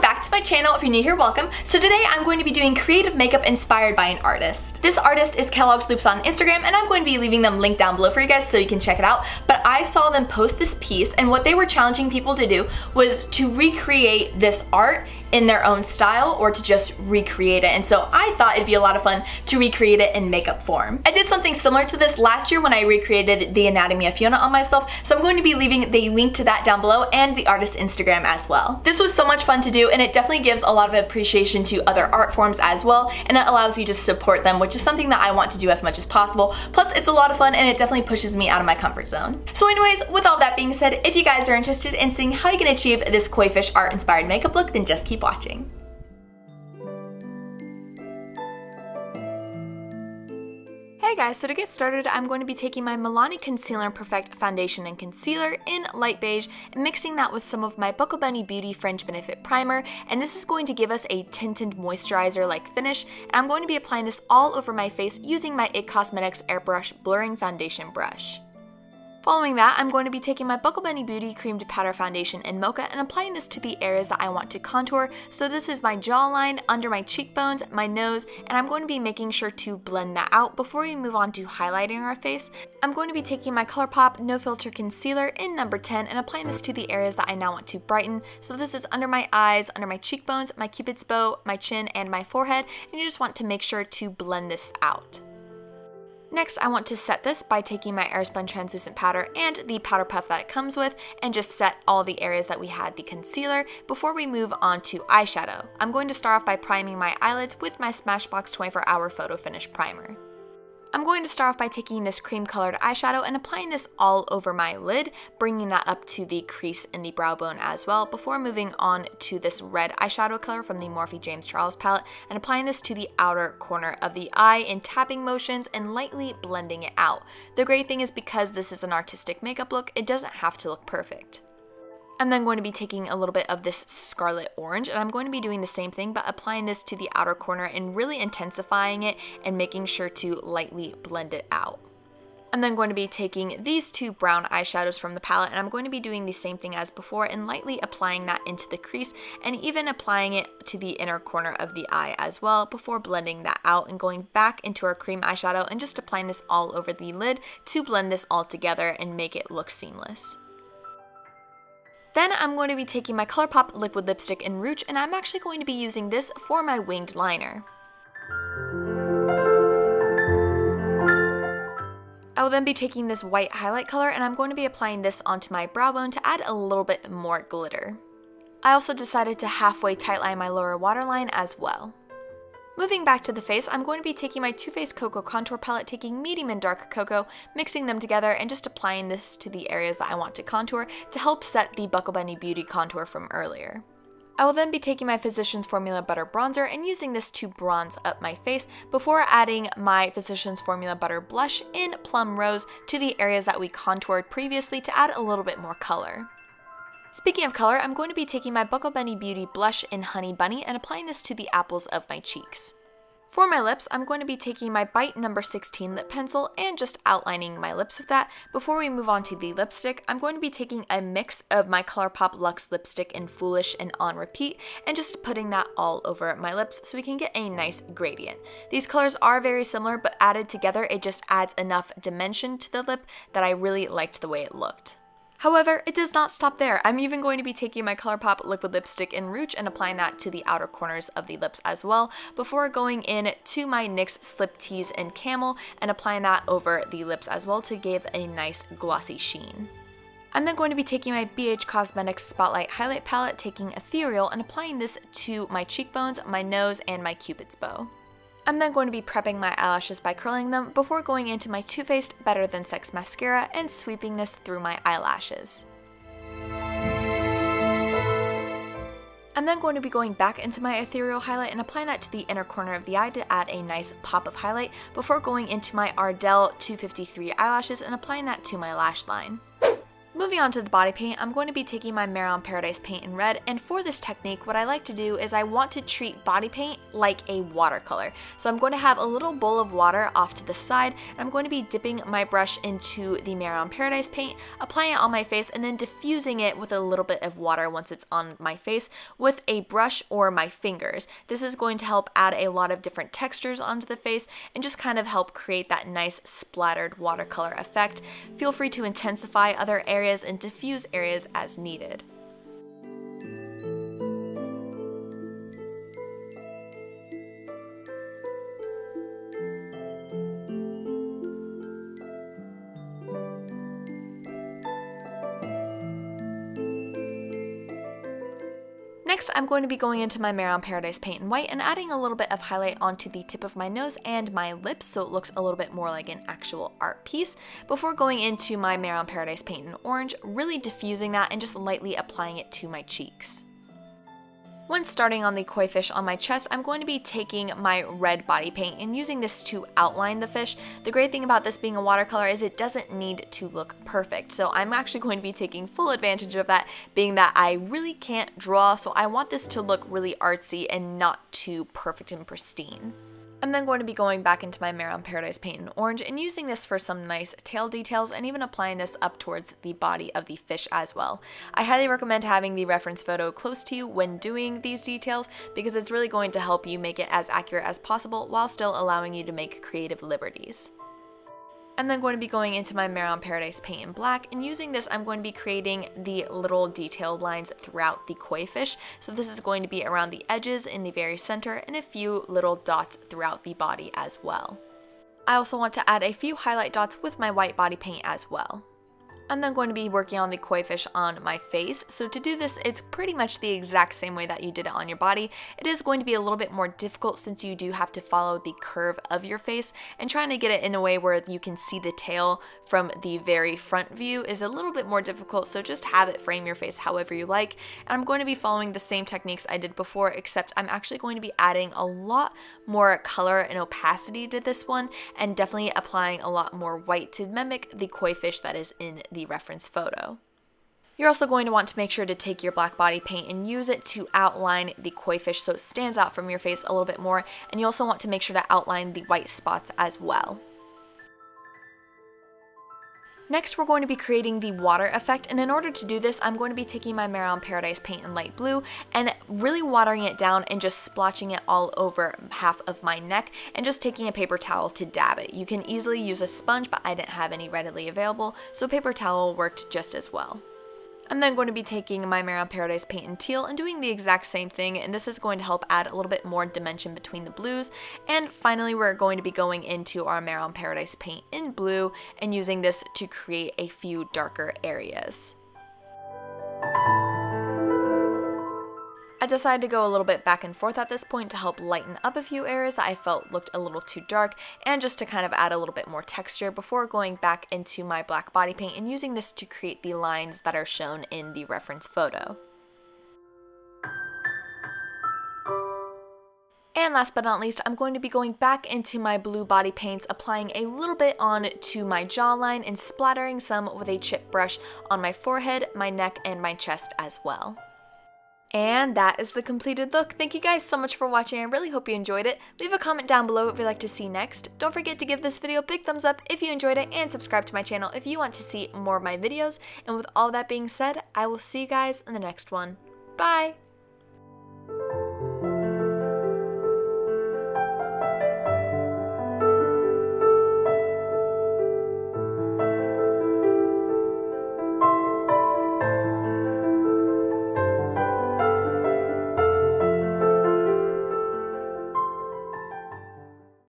welcome back to my channel. If you're new here, welcome. So today I'm going to be doing creative makeup inspired by an artist. This artist is 𝐒𝐲𝐿oupes on Instagram, and I'm going to be leaving them linked down below for you guys so you can check it out. But I saw them post this piece, and what they were challenging people to do was to recreate this art in their own style or to just recreate it. And so I thought it'd be a lot of fun to recreate it in makeup form. I did something similar to this last year when I recreated the Anatomy of Fiona on myself, so I'm going to be leaving the link to that down below and the artist's Instagram as well. This was so much fun to do, and it definitely gives a lot of appreciation to other art forms as well, and it allows you to support them, which is something that I want to do as much as possible. Plus, it's a lot of fun and it definitely pushes me out of my comfort zone. So anyways, with all that being said, if you guys are interested in seeing how you can achieve this koi fish art inspired makeup look, then just keep watching. Hey guys, so to get started, I'm going to be taking my Milani Concealer Perfect Foundation and Concealer in light beige and mixing that with some of my Buckle Bunny Beauty Fringe Benefit Primer, and this is going to give us a tinted moisturizer-like finish, and I'm going to be applying this all over my face using my IT Cosmetics Airbrush Blurring Foundation Brush. Following that, I'm going to be taking my Buckle Bunny Beauty Creamed Powder Foundation in Mocha and applying this to the areas that I want to contour. So this is my jawline, under my cheekbones, my nose, and I'm going to be making sure to blend that out before we move on to highlighting our face. I'm going to be taking my ColourPop No Filter Concealer in number 10 and applying this to the areas that I now want to brighten. So this is under my eyes, under my cheekbones, my cupid's bow, my chin, and my forehead, and you just want to make sure to blend this out. Next, I want to set this by taking my Airspun Translucent Powder and the powder puff that it comes with and just set all the areas that we had the concealer before we move on to eyeshadow. I'm going to start off by priming my eyelids with my Smashbox 24-Hour Photo Finish Primer. I'm going to start off by taking this cream colored eyeshadow and applying this all over my lid, bringing that up to the crease in the brow bone as well, before moving on to this red eyeshadow color from the Morphe James Charles palette and applying this to the outer corner of the eye in tapping motions and lightly blending it out. The great thing is because this is an artistic makeup look, it doesn't have to look perfect. I'm then going to be taking a little bit of this scarlet orange, and I'm going to be doing the same thing but applying this to the outer corner and really intensifying it and making sure to lightly blend it out. I'm then going to be taking these two brown eyeshadows from the palette, and I'm going to be doing the same thing as before and lightly applying that into the crease and even applying it to the inner corner of the eye as well before blending that out and going back into our cream eyeshadow and just applying this all over the lid to blend this all together and make it look seamless. Then I'm going to be taking my ColourPop Liquid Lipstick in Rouge, and I'm actually going to be using this for my winged liner. I will then be taking this white highlight color, and I'm going to be applying this onto my brow bone to add a little bit more glitter. I also decided to halfway tightline my lower waterline as well. Moving back to the face, I'm going to be taking my Too Faced Cocoa Contour Palette, taking medium and dark cocoa, mixing them together, and just applying this to the areas that I want to contour to help set the Buckle Bunny Beauty contour from earlier. I will then be taking my Physicians Formula Butter Bronzer and using this to bronze up my face before adding my Physicians Formula Butter Blush in Plum Rose to the areas that we contoured previously to add a little bit more color. Speaking of color, I'm going to be taking my Buckle Bunny Beauty Blush in Honey Bunny and applying this to the apples of my cheeks. For my lips, I'm going to be taking my Bite number 16 lip pencil and just outlining my lips with that. Before we move on to the lipstick, I'm going to be taking a mix of my ColourPop Luxe lipstick in Foolish and On Repeat and just putting that all over my lips so we can get a nice gradient. These colors are very similar, but added together, it just adds enough dimension to the lip that I really liked the way it looked. However, it does not stop there. I'm even going to be taking my ColourPop Liquid Lipstick in Rouge and applying that to the outer corners of the lips as well before going in to my NYX Slip Tease in Camel and applying that over the lips as well to give a nice glossy sheen. I'm then going to be taking my BH Cosmetics Spotlight Highlight Palette, taking Ethereal and applying this to my cheekbones, my nose, and my cupid's bow. I'm then going to be prepping my eyelashes by curling them before going into my Too Faced Better Than Sex mascara and sweeping this through my eyelashes. I'm then going to be going back into my ethereal highlight and applying that to the inner corner of the eye to add a nice pop of highlight before going into my Ardell 253 eyelashes and applying that to my lash line. Moving on to the body paint, I'm going to be taking my Mare Paradise paint in red, and for this technique, what I like to do is I want to treat body paint like a watercolor. So I'm going to have a little bowl of water off to the side, and I'm going to be dipping my brush into the Mare Paradise paint, applying it on my face, and then diffusing it with a little bit of water once it's on my face with a brush or my fingers. This is going to help add a lot of different textures onto the face and just kind of help create that nice splattered watercolor effect. Feel free to intensify other areas and diffuse areas as needed. Next, I'm going to be going into my Mare Paradise paint in white and adding a little bit of highlight onto the tip of my nose and my lips so it looks a little bit more like an actual art piece before going into my Mare Paradise paint in orange, really diffusing that and just lightly applying it to my cheeks. When starting on the koi fish on my chest, I'm going to be taking my red body paint and using this to outline the fish. The great thing about this being a watercolor is it doesn't need to look perfect. So I'm actually going to be taking full advantage of that, being that I really can't draw, so I want this to look really artsy and not too perfect and pristine. I'm then going to be going back into my Mare Paradise paint in orange and using this for some nice tail details and even applying this up towards the body of the fish as well. I highly recommend having the reference photo close to you when doing these details because it's really going to help you make it as accurate as possible while still allowing you to make creative liberties. I'm then going to be going into my Mare Paradise paint in black, and using this I'm going to be creating the little detailed lines throughout the koi fish. So this is going to be around the edges, in the very center, and a few little dots throughout the body as well. I also want to add a few highlight dots with my white body paint as well. I'm then going to be working on the koi fish on my face. So to do this, it's pretty much the exact same way that you did it on your body. It is going to be a little bit more difficult since you do have to follow the curve of your face, and trying to get it in a way where you can see the tail from the very front view is a little bit more difficult, so just have it frame your face however you like. And I'm going to be following the same techniques I did before, except I'm actually going to be adding a lot more color and opacity to this one, and definitely applying a lot more white to mimic the koi fish that is in the reference photo. You're also going to want to make sure to take your black body paint and use it to outline the koi fish so it stands out from your face a little bit more, and you also want to make sure to outline the white spots as well. Next, we're going to be creating the water effect, and in order to do this, I'm going to be taking my Mare Paradise paint in light blue and really watering it down and just splotching it all over half of my neck and just taking a paper towel to dab it. You can easily use a sponge, but I didn't have any readily available, so paper towel worked just as well. I'm then going to be taking my Mare Paradise paint in teal and doing the exact same thing, and this is going to help add a little bit more dimension between the blues. And finally, we're going to be going into our Mare Paradise paint in blue and using this to create a few darker areas. I decided to go a little bit back and forth at this point to help lighten up a few areas that I felt looked a little too dark, and just to kind of add a little bit more texture before going back into my black body paint and using this to create the lines that are shown in the reference photo. And last but not least, I'm going to be going back into my blue body paints, applying a little bit on to my jawline and splattering some with a chip brush on my forehead, my neck, and my chest as well. And that is the completed look. Thank you guys so much for watching. I really hope you enjoyed it. Leave a comment down below if you'd like to see next. Don't forget to give this video a big thumbs up if you enjoyed it, and subscribe to my channel if you want to see more of my videos. And with all that being said, I will see you guys in the next one. Bye!